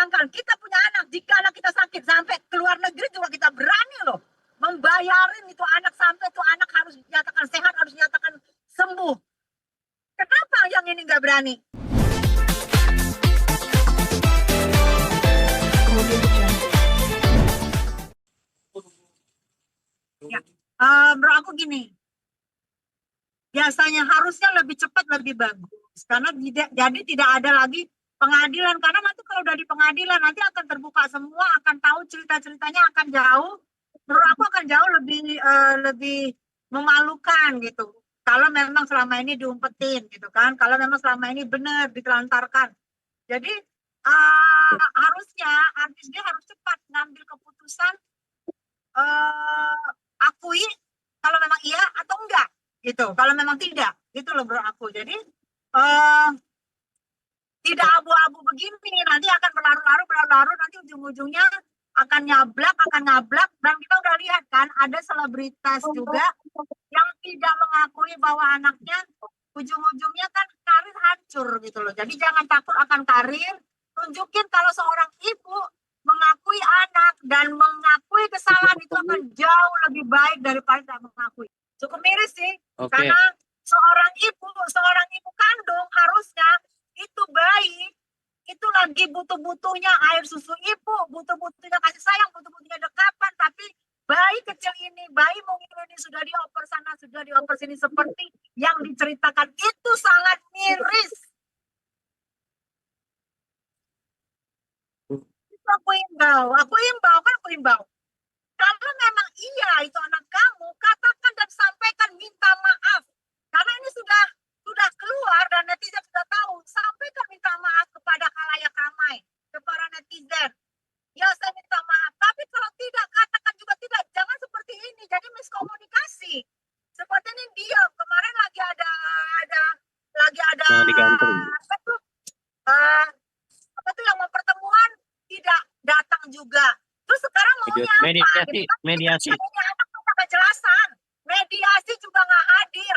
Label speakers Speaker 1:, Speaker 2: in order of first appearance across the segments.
Speaker 1: bayangkan kita punya anak, jika anak kita sakit sampai ke luar negeri juga kita berani loh membayarin itu anak sampai itu anak harus dinyatakan sehat, harus dinyatakan sembuh. Kenapa yang ini nggak berani? Ya, menurut aku gini, biasanya harusnya lebih cepat lebih bagus karena jadi tidak ada lagi pengadilan, karena nanti kalau udah di pengadilan nanti akan terbuka semua, akan tahu cerita-ceritanya, akan jauh, menurut aku akan jauh lebih memalukan gitu kalau memang selama ini diumpetin gitu kan, kalau memang selama ini benar ditelantarkan. Jadi harusnya artis dia harus cepat ngambil keputusan, akui kalau memang iya atau enggak gitu, kalau memang tidak gitu loh bro aku. Jadi tidak abu-abu begini, nanti akan berlarut-larut, nanti ujung-ujungnya akan nyablak, dan kita udah lihat kan ada selebritas juga yang tidak mengakui bahwa anaknya ujung-ujungnya kan karir hancur gitu loh. Jadi jangan takut akan karir, tunjukin kalau seorang ibu mengakui anak dan mengakui kesalahan itu akan jauh lebih baik daripada tidak mengakui. Cukup miris sih, karena seorang ibu kandung harusnya itu bayi itu lagi butuh-butuhnya air susu ibu, butuh-butuhnya kasih sayang, butuh-butuhnya dekapan, tapi bayi kecil ini, bayi mungil ini sudah dioper sana, sudah dioper sini seperti yang diceritakan, itu sangat miris. Itu aku imbau. Kalau memang iya itu anak kamu, katakan dan sampaikan, minta maaf. Karena ini sudah keluar dan netizen sudah tahu, sampaikan minta maaf kepada khalayak ramai, kepada netizen. Ya saya minta maaf, tapi kalau tidak, katakan juga tidak. Jangan seperti ini, jadi miskomunikasi. Seperti ini diam. Kemarin lagi ada apa tuh yang mau pertemuan tidak datang juga. Terus sekarang maunya apa?
Speaker 2: Mediasi.
Speaker 1: Anak minta kejelasan. Mediasi juga nggak hadir.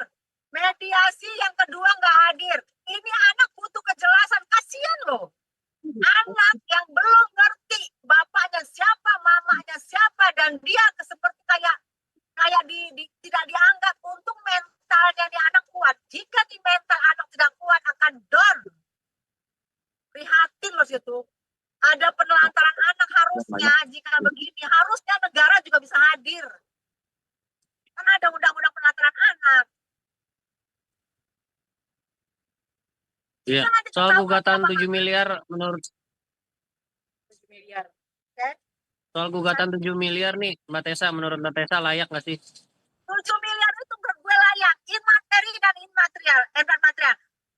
Speaker 1: Mediasi yang kedua nggak hadir. Ini anak butuh kejelasan. Kasian loh. Anak yang belum ngerti bapaknya siapa, mamanya siapa, dan dia seperti kayak tidak dianggap. Untuk mentalnya di anak kuat. Jika di mental anak tidak kuat akan down. Prihatin loh situ. Ada penelantaran anak, harusnya jika begini harusnya negara juga bisa hadir. Kan ada undang-undang penelantaran anak.
Speaker 2: Iya, soal gugatan 7 miliar menurut
Speaker 1: 7 miliar. Okay?
Speaker 2: Soal gugatan 7 miliar nih, Mbak Tessa, menurut Mbak Tessa layak nggak sih?
Speaker 1: 7 miliar itu menurut gue layak, imateri dan immaterial.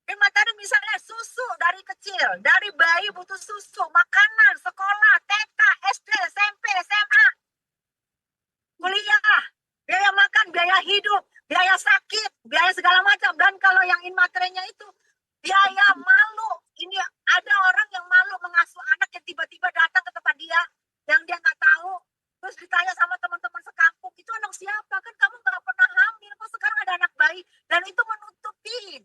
Speaker 1: Imateri misalnya susu dari kecil, dari bayi butuh susu, makanan, sekolah, TK, SD, SMP, SMA, kuliah, biaya makan, biaya hidup, biaya sakit, biaya segala macam. Dan kalau yang imaterinya itu biaya malu. Ini ada orang yang malu mengasuh anak yang tiba-tiba datang ke tempat dia, yang dia nggak tahu. Terus ditanya sama teman-teman sekampung, itu anak siapa? Kan kamu nggak pernah hamil, kok sekarang ada anak bayi? Dan itu menutupin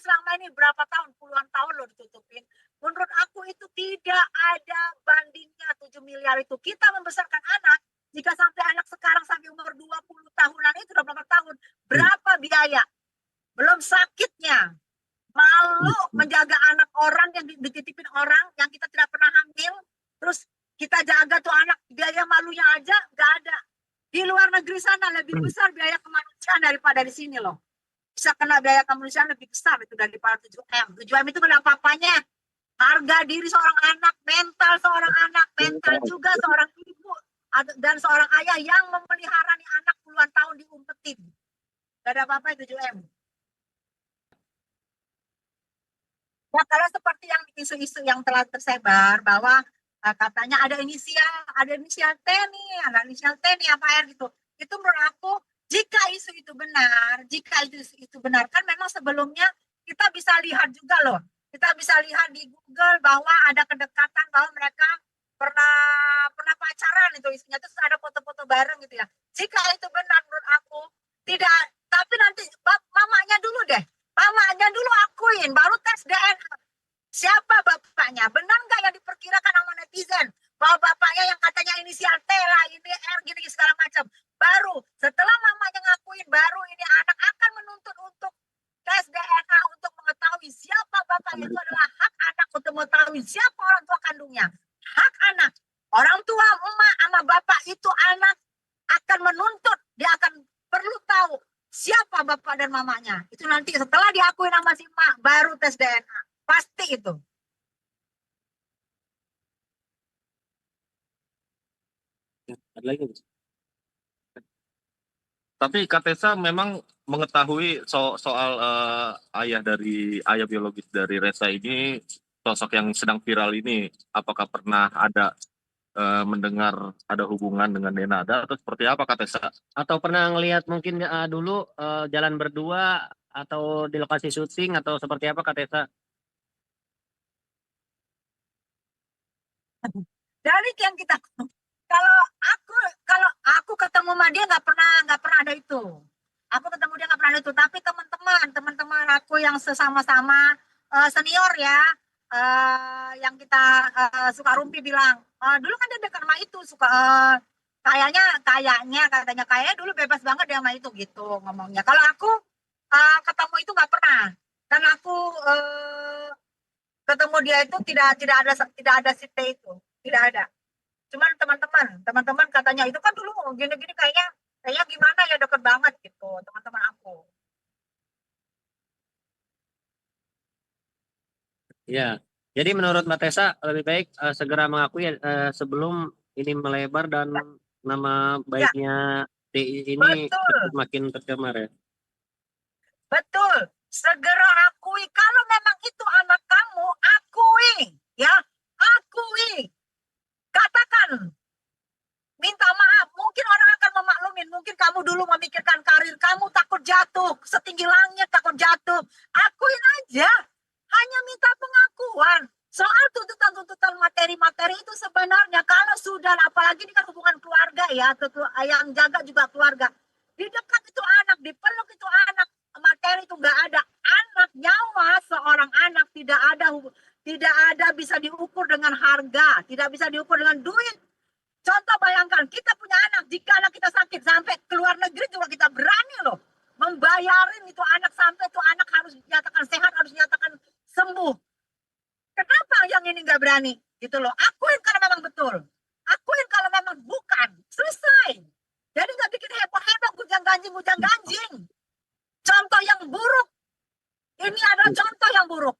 Speaker 1: selama ini berapa tahun, puluhan tahun loh ditutupin. Menurut aku itu tidak ada bandingnya 7 miliar itu. Kita membesarkan anak, jika sampai anak sekarang sampai umur 20 tahunan itu 24 tahun, berapa biaya? Belum sakitnya. Malu menjaga anak orang yang dititipin orang yang kita tidak pernah hamil, terus kita jaga tuh anak, biaya malunya aja nggak ada. Di luar negeri sana lebih besar biaya kemanusiaan daripada di sini loh. Bisa kena biaya kemanusiaan lebih besar itu daripada 7M. 7M itu nggak ada apa-apanya. Harga diri seorang anak, mental seorang anak, mental juga seorang ibu dan seorang ayah yang memelihara nih anak puluhan tahun diumpetin. Nggak ada apa-apa 7M. Ya kalau seperti yang isu-isu yang telah tersebar bahwa katanya ada inisial T nih, apa R gitu. Itu menurut aku, jika isu itu benar, kan memang sebelumnya kita bisa lihat juga loh. Kita bisa lihat di Google bahwa ada kedekatan, bahwa mereka pernah pacaran itu isinya, terus ada foto-foto bareng gitu ya. Jika itu benar menurut aku, tidak, tapi nanti mamanya dulu deh. Mamanya dulu akuin, baru tes DNA. Siapa bapaknya? Benar nggak yang diperkirakan? ketahui siapa orang tua kandungnya. Hak anak, orang tua, emak sama bapak itu anak akan menuntut, dia akan perlu tahu siapa bapak dan mamanya. Itu nanti setelah diakui nama si emak, baru tes DNA. Pasti itu.
Speaker 3: Ada lagi nggak? Tapi Kak Tessa memang mengetahui soal ayah biologis dari Reza ini, sosok yang sedang viral ini, apakah pernah ada mendengar ada hubungan dengan Denada atau seperti apa Kak Tessa?
Speaker 2: Atau pernah ngelihat mungkin dulu jalan berdua atau di lokasi syuting atau seperti apa Kak Tessa?
Speaker 1: Dari yang kita, kalau aku ketemu sama dia nggak pernah ada itu. Aku ketemu dia nggak pernah ada itu. Tapi teman-teman aku yang sesama-sama senior ya, yang kita suka rumpi bilang, dulu kan dia dekat sama itu suka katanya kayaknya dulu bebas banget dia sama itu gitu ngomongnya. Kalau aku ketemu itu nggak pernah, dan aku ketemu dia itu tidak ada si T itu, tidak ada. Cuman teman-teman katanya itu kan dulu gini-gini kayaknya gimana ya, deket banget gitu teman-teman aku.
Speaker 2: Ya. Jadi menurut Mbak Tessa lebih baik segera mengakui sebelum ini melebar dan nama baiknya TI ini
Speaker 1: Betul.
Speaker 2: makin tercemar ya.
Speaker 1: Betul, segera akui kalau memang itu anak kamu, akui ya, akui, katakan, minta maaf. Mungkin orang akan memaklumin, mungkin kamu dulu memikirkan karir kamu, takut jatuh setinggi langit, takut jatuh, akuin aja, hanya minta pengakuan. Soal tuntutan materi-materi itu sebenarnya kalau sudah, apalagi ini kan hubungan keluarga ya, yang jaga juga keluarga, di dekat itu anak, dipeluk itu anak, materi itu nggak ada. Anak, nyawa seorang anak tidak ada bisa diukur dengan harga, tidak bisa diukur dengan duit. Contoh, bayangkan kita punya anak, jika anak kita sakit sampai ke luar negeri juga kita berani loh membayarin itu anak, sampai itu anak harus dinyatakan sehat, harus dinyatakan sembuh. Kenapa yang ini nggak berani gitu loh? Akuin kalau memang betul, akuin kalau memang bukan, selesai. Jadi nggak bikin heboh-heboh, gunjang-ganjing. Contoh yang buruk, ini adalah contoh yang buruk.